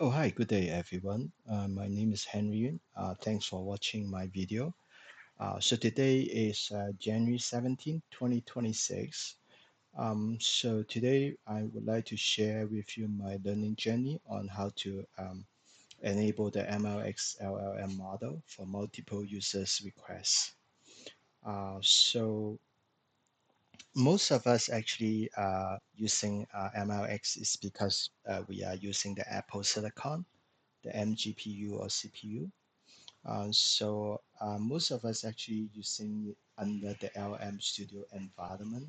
Oh, hi, good day, everyone. My name is Henry. Thanks for watching my video. So today is January 17th, 2026. So today I would like to share with you my learning journey on how to enable the MLX LLM model for multiple users requests. So most of us actually using MLX is because we are using the Apple Silicon, the MGPU or CPU. Most of us actually using it under the LM Studio environment.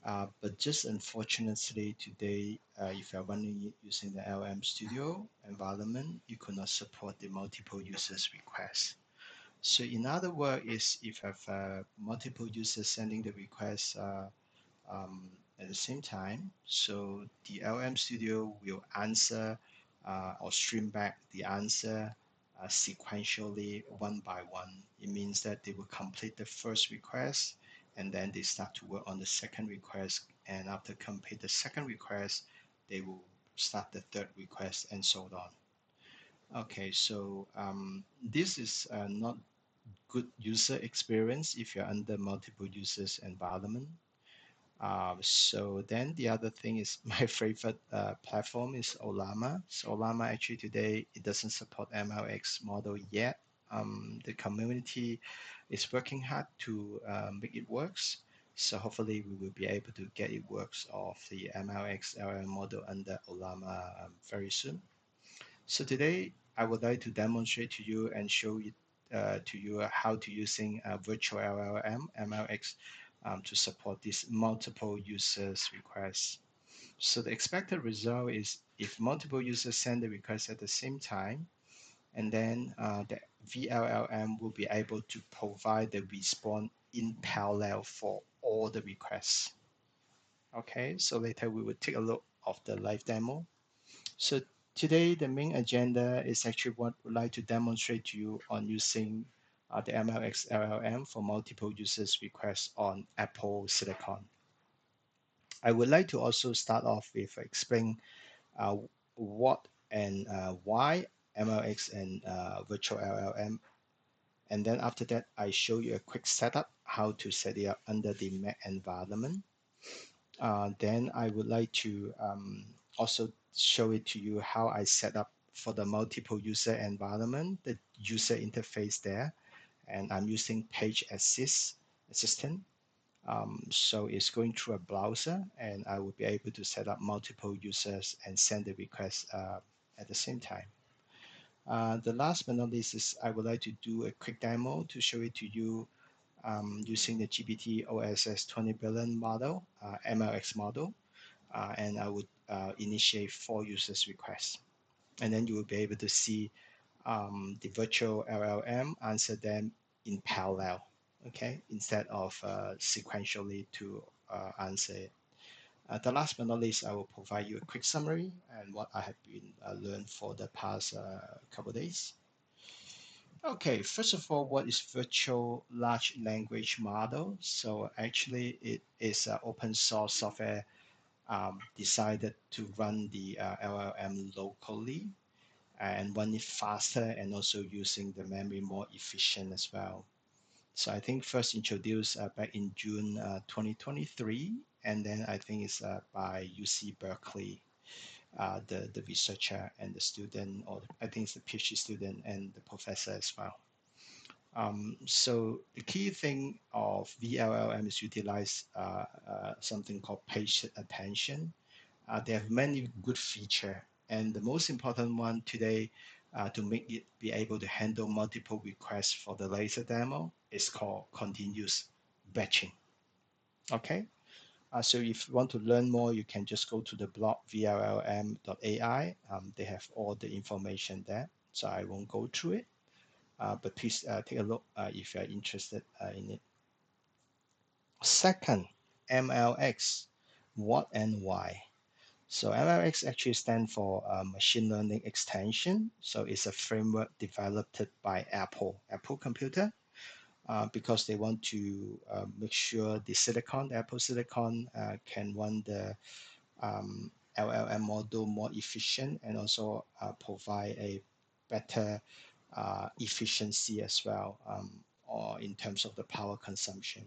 But just unfortunately today, if you're running it using the LM Studio environment, you could not support the multiple users request. So in other words, is if you have multiple users sending the request at the same time, so the LM Studio will answer or stream back the answer sequentially one by one. It means that they will complete the first request and then they start to work on the second request. And after complete the second request, they will start the third request and so on. Okay, so this is not good user experience if you're under multiple users environment. So then the other thing is my favorite platform is Olama. So Olama actually today it doesn't support MLX model yet. The community is working hard to make it works. So hopefully we will be able to get it works of the MLX LLM model under Olama very soon. So today I would like to demonstrate to you and show it to you how to using virtual LLM MLX to support these multiple users requests. So the expected result is if multiple users send the request at the same time, and then the vLLM will be able to provide the response in parallel for all the requests. Okay, so later we will take a look of the live demo. So today the main agenda is actually what we'd like to demonstrate to you on using the MLX LLM for multiple users requests on Apple Silicon. I would like to also start off with explain uh, what and why MLX and virtual LLM. And then after that, I show you a quick setup, how to set it up under the Mac environment. Then I would like to also show it to you how I set up for the multiple user environment, the user interface there. And I'm using Page Assistant. So it's going through a browser and I will be able to set up multiple users and send the request at the same time. The last but not least is I would like to do a quick demo to show it to you using the GPT-OSS-20B model, MLX model, and I would initiate 4 users requests. And then you will be able to see the virtual LLM answer them in parallel, okay, instead of sequentially to answer it. The last but not least, I will provide you a quick summary and what I have been learned for the past couple of days. Okay, first of all, what is virtual large language model? So actually, it is an open source software decided to run the LLM locally and run it faster and also using the memory more efficient as well. So I think first introduced back in June 2023, and then I think it's by UC Berkeley, the researcher and the student, or I think it's the PhD student and the professor as well. So the key thing of vLLM is utilize something called patient attention. They have many good feature, and the most important one today to make it be able to handle multiple requests for the laser demo is called continuous batching. Okay, so if you want to learn more, you can just go to the blog vllm.ai. They have all the information there, so I won't go through it. But please take a look if you're interested in it. Second, MLX, what and why? So MLX actually stands for Machine Learning Extension. So it's a framework developed by Apple Computer, because they want to make sure the Apple Silicon can run the LLM model more efficient and also provide a better efficiency as well, or in terms of the power consumption.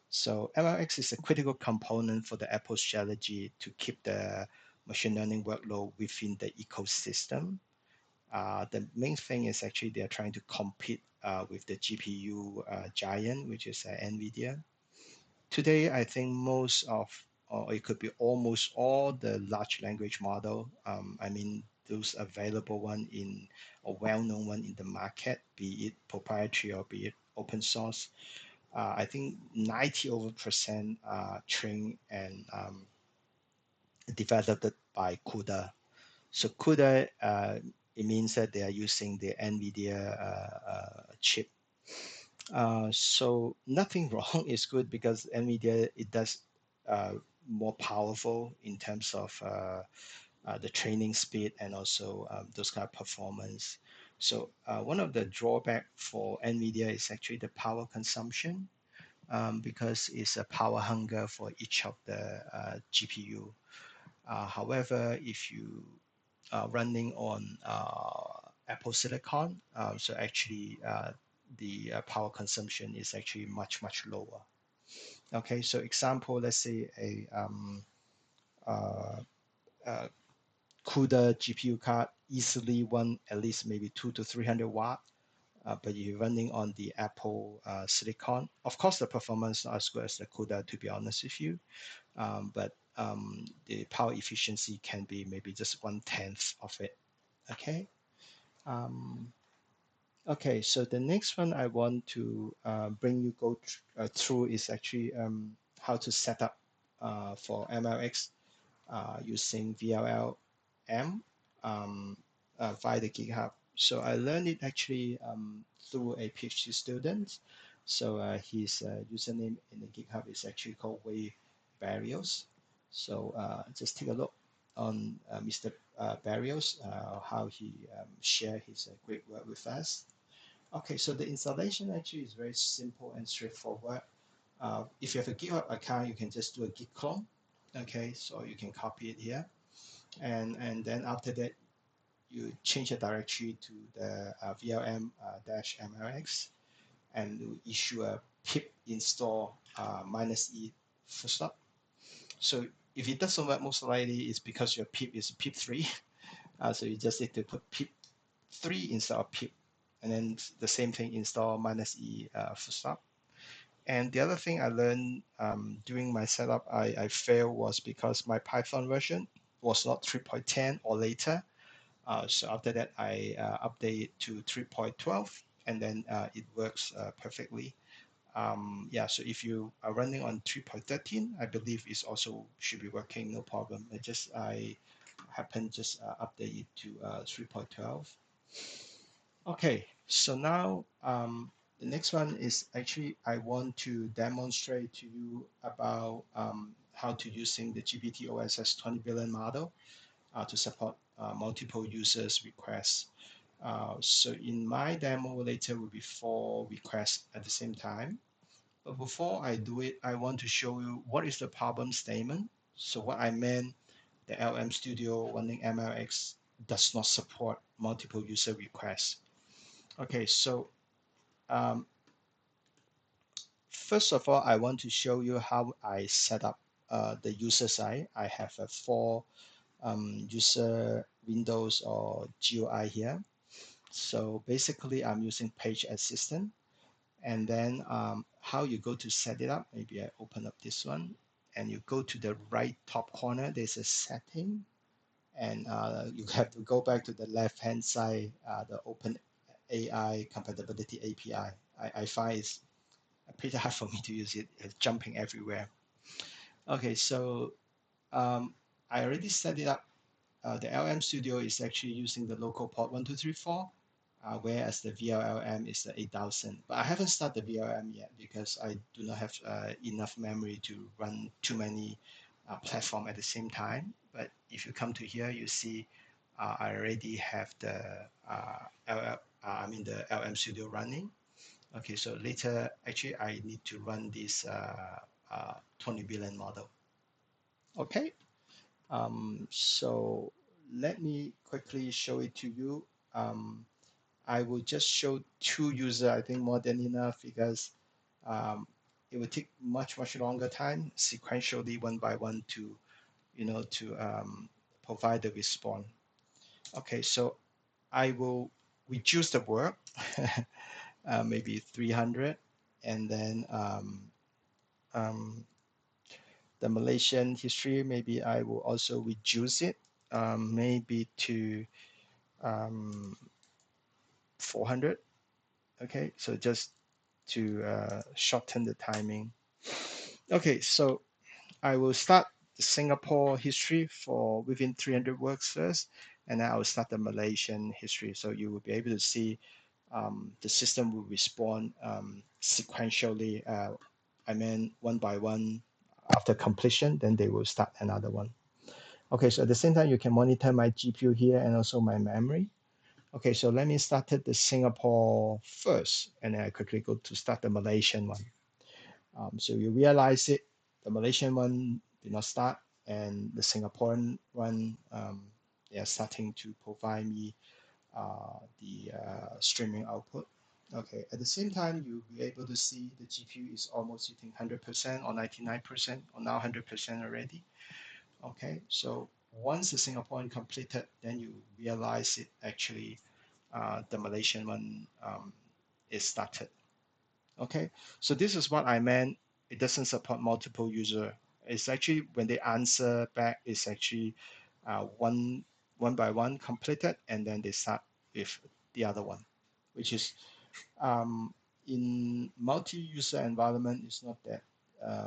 So MLX is a critical component for the Apple strategy to keep the machine learning workload within the ecosystem. The main thing is actually they're trying to compete with the GPU giant, which is NVIDIA. Today, I think most of, or it could be almost all the large language model, I mean, those available one in, or well-known one in the market, be it proprietary or be it open source, I think 90 over percent are trained and developed by CUDA. So CUDA, it means that they are using the NVIDIA chip. So nothing wrong is good because NVIDIA, it does more powerful in terms of the training speed and also those kind of performance. So one of the drawback for NVIDIA is actually the power consumption, because it's a power hunger for each of the GPU. However, if you are running on Apple Silicon, so actually the power consumption is actually much, much lower. Okay, so example, let's say a uh, uh, CUDA GPU card easily run at least maybe 2 to 300 watt, but you're running on the Apple Silicon. Of course, the performance not as good as the CUDA, to be honest with you, but the power efficiency can be maybe just 1/10 of it. Okay. Um, okay. So the next one I want to bring you through is actually how to set up for MLX using vLLM via the GitHub. So I learned it actually through a PhD student. So his username in the GitHub is actually called Way Barrios. So just take a look on Mr. Barrios, how he shared his great work with us. Okay, so the installation actually is very simple and straightforward. If you have a GitHub account, you can just do a git clone. Okay, so you can copy it here, and then after that, you change the directory to the vlm -mlx, and you issue a pip install -e full stop. So if it doesn't work, most likely it's because your pip is pip3. So you just need to put pip3 instead of pip, and then the same thing, install -e full stop. And the other thing I learned during my setup, I failed was because my Python version was not 3.10 or later. So after that, I update it to 3.12, and then it works perfectly. Yeah, so if you are running on 3.13, I believe it's also should be working, no problem. I happen just update it to 3.12. Okay, so now the next one is actually I want to demonstrate to you about how to using the GPT-OSS-20B model to support multiple users' requests. So in my demo later will be 4 requests at the same time. But before I do it, I want to show you what is the problem statement. So what I meant, the LM Studio running MLX does not support multiple user requests. Okay, so um, first of all, I want to show you how I set up the user side. I have a 4 user windows or GUI here. So basically, I'm using Page Assistant. And then how you go to set it up, maybe I open up this one, and you go to the right top corner, there's a setting, and you have to go back to the left-hand side, the Open AI Compatibility API. I find it's pretty hard for me to use it. It's jumping everywhere. Okay, so I already set it up. The LM Studio is actually using the local port 1234, whereas the vLLM is the 8000. But I haven't started the vLLM yet because I do not have enough memory to run too many platforms at the same time. But if you come to here, you see I already have the the LM Studio running. Okay, so later, actually, I need to run this 20 billion model. Okay, So let me quickly show it to you. I will just show two users, I think more than enough, because um, it will take much longer time sequentially one by one to, to provide the response. Okay, so I will reduce the work, maybe 300, and then um, the Malaysian history, maybe I will also reduce it, maybe to um, 400. Okay, so just to shorten the timing. Okay, so I will start the Singapore history for within 300 works first, and then I will start the Malaysian history. So you will be able to see the system will respond sequentially. I mean, one by one after completion, then they will start another one. Okay, so at the same time, you can monitor my GPU here and also my memory. Okay, so let me start the Singapore first, and then I quickly go to start the Malaysian one. So you realize it, the Malaysian one did not start, and the Singaporean one, they are starting to provide me the streaming output. Okay, at the same time, you'll be able to see the GPU is almost hitting 100% or 99% or now 100% already. Okay, so once the Singaporean completed, then you realize it actually the Malaysian one is started. Okay, so this is what I meant. It doesn't support multiple user. It's actually when they answer back, it's actually one by one completed, and then they start with the other one, which is um, in multi-user environment is not that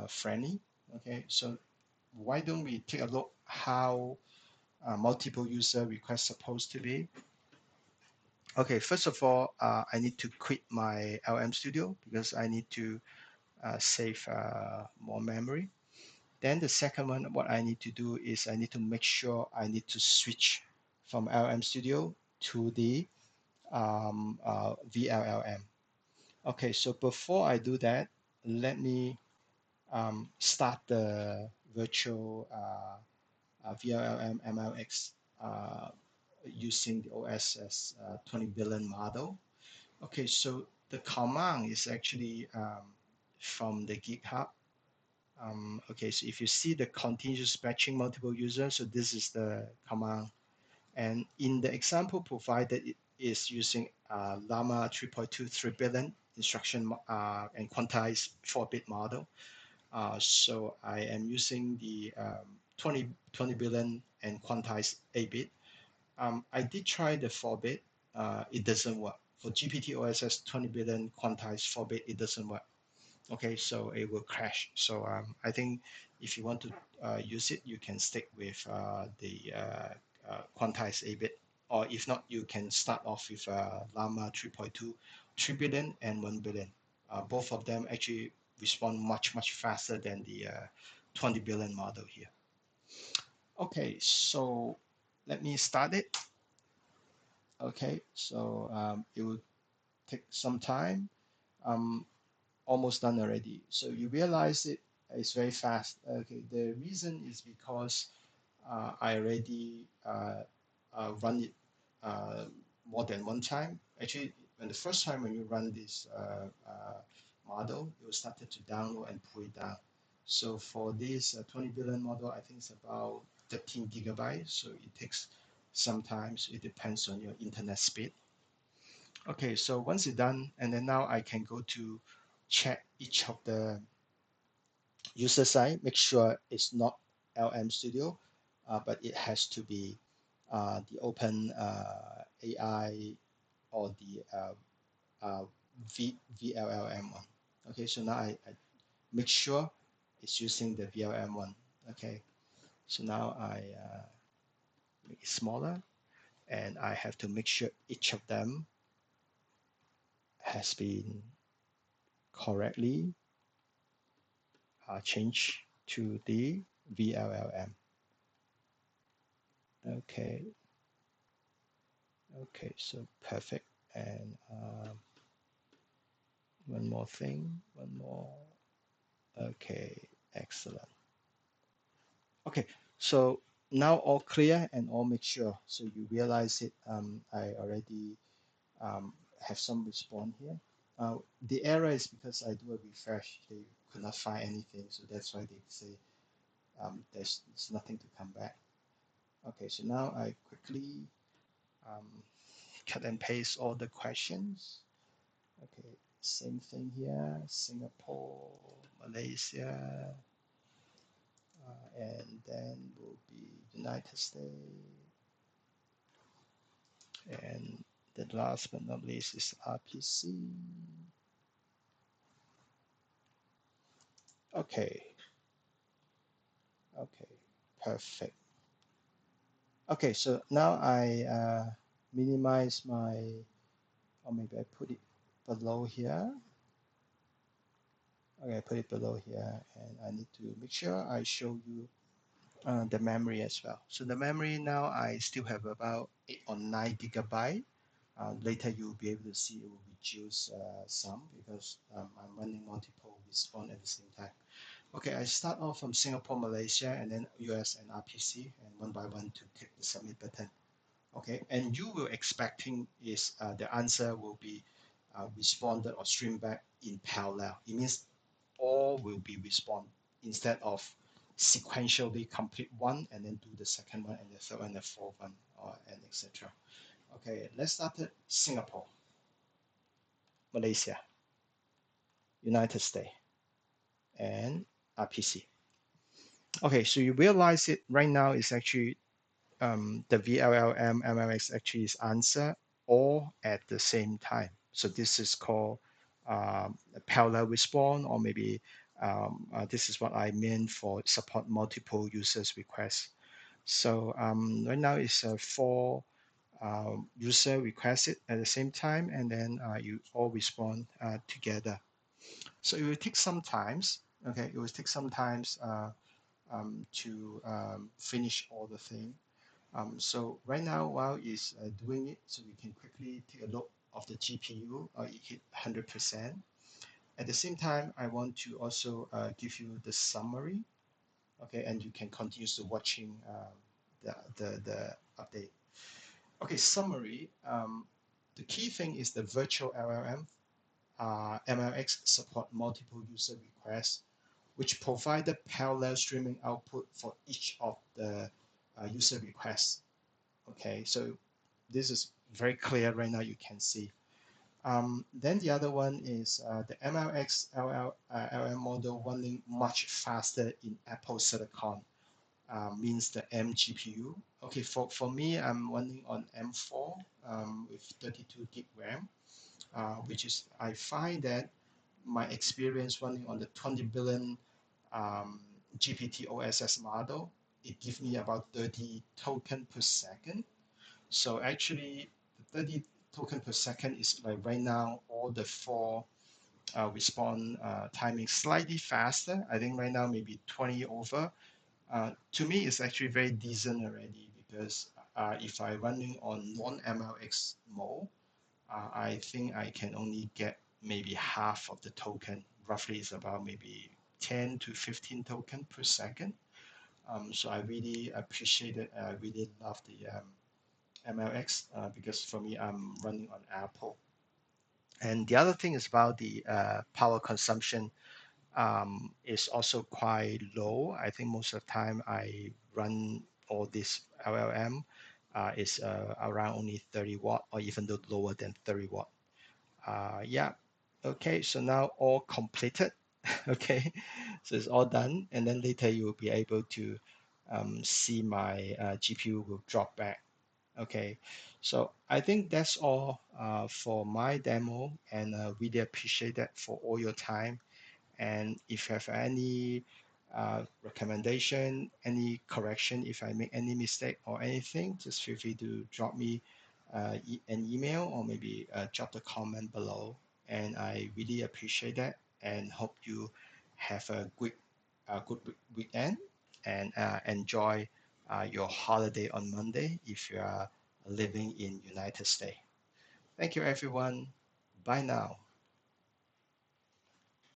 friendly. Okay, so why don't we take a look how multiple user request supposed to be? Okay, first of all, I need to quit my LM Studio because I need to save more memory. Then the second one, what I need to do is I need to make sure I need to switch from LM Studio to the vLLM. Okay, so before I do that, let me start the virtual vLLM MLX using the OSS 20 billion model. Okay, so the command is actually from the GitHub. Okay, so if you see the continuous batching multiple users, so this is the command. And in the example provided, it is using Llama 3.2 3 billion instruction and quantized 4-bit model. So I am using the 20 billion and quantized 8-bit. I did try the 4-bit. It doesn't work. For GPT-OSS 20 billion quantized 4-bit, it doesn't work. Okay, so it will crash. So I think if you want to use it, you can stick with the quantized 8-bit, or if not, you can start off with Llama 3.2, 3 billion and 1 billion. Both of them actually respond much faster than the 20 billion model here. Okay, so let me start it. Okay, so it will take some time. Almost done already. So you realize it's very fast. Okay, the reason is because I already run it more than one time. Actually, when the first time when you run this model, it will started to download and pull it down. So for this 20 billion model, I think it's about 13 gigabytes. So it takes sometimes, it depends on your internet speed. Okay, so once it's done, and then now I can go to check each of the user side, make sure it's not LM Studio, but it has to be the Open AI or the vLLM one. Okay, so now I make sure it's using the vLLM one. Okay, so now I make it smaller, and I have to make sure each of them has been correctly changed to the vLLM. Okay, okay, so perfect. And one more thing, one more. Okay, excellent. Okay, so now all clear and all mature. So you realize it. I already have some response here. The error is because I do a refresh. They could not find anything, so that's why they say there's nothing to come back. Okay, so now I quickly um, cut and paste all the questions. Okay, same thing here, Singapore, Malaysia, and then will be United States, and the last but not least is RPC. Okay, okay, perfect. Okay, so now I minimize my, or maybe I put it below here. Okay, I put it below here, and I need to make sure I show you the memory as well. So the memory now I still have about 8 or 9 GB. Later you'll be able to see it will reduce some because I'm running multiple response at the same time. Okay, I start off from Singapore, Malaysia, and then US and RPC, and one by one to click the submit button. Okay, and you will expecting is the answer will be responded or streamed back in parallel. It means all will be respond instead of sequentially complete one and then do the second one and the third one and the fourth one or and etc. Okay, let's start at Singapore, Malaysia, United States, and RPC. Okay, so you realize it right now is actually the vLLM MLX actually is answer all at the same time. So this is called a parallel response, or maybe this is what I mean for support multiple users requests. So right now it's four user request it at the same time, and then you all respond together. So it will take some times. Okay, it will take some times to finish all the thing. So right now, while it's doing it, so we can quickly take a look of the GPU. It hit 100%. At the same time, I want to also give you the summary. Okay, and you can continue to watching the update. Okay, summary. The key thing is the virtual LLM. MLX support multiple user requests, which provided parallel streaming output for each of the user requests. Okay, so this is very clear right now. You can see. Then the other one is the MLX LLM model running much faster in Apple Silicon. Means the M GPU. Okay, for me, I'm running on M4 with 32 gig RAM, which is I find that my experience running on the 20 billion GPT-OSS model, it gives me about 30 token per second. So actually, the 30 token per second is like right now all the four response timing slightly faster. I think right now maybe 20 over. To me, it's actually very decent already because if I running on non-MLX mode, I think I can only get maybe half of the token. Roughly is about maybe 10 to 15 token per second. So I really appreciate it. I really love the MLX because for me, I'm running on Apple. And the other thing is about the power consumption is also quite low. I think most of the time I run all this LLM is around only 30 watt or even though lower than 30 watt. Yeah, okay, so now all completed. Okay, so it's all done. And then later you will be able to see my GPU will drop back. Okay, so I think that's all for my demo, and really appreciate that for all your time. And if you have any recommendation, any correction, if I make any mistake or anything, just feel free to drop me an email or maybe drop the comment below. And I really appreciate that and hope you have a good weekend and enjoy your holiday on Monday if you are living in United States. Thank you, everyone. Bye now.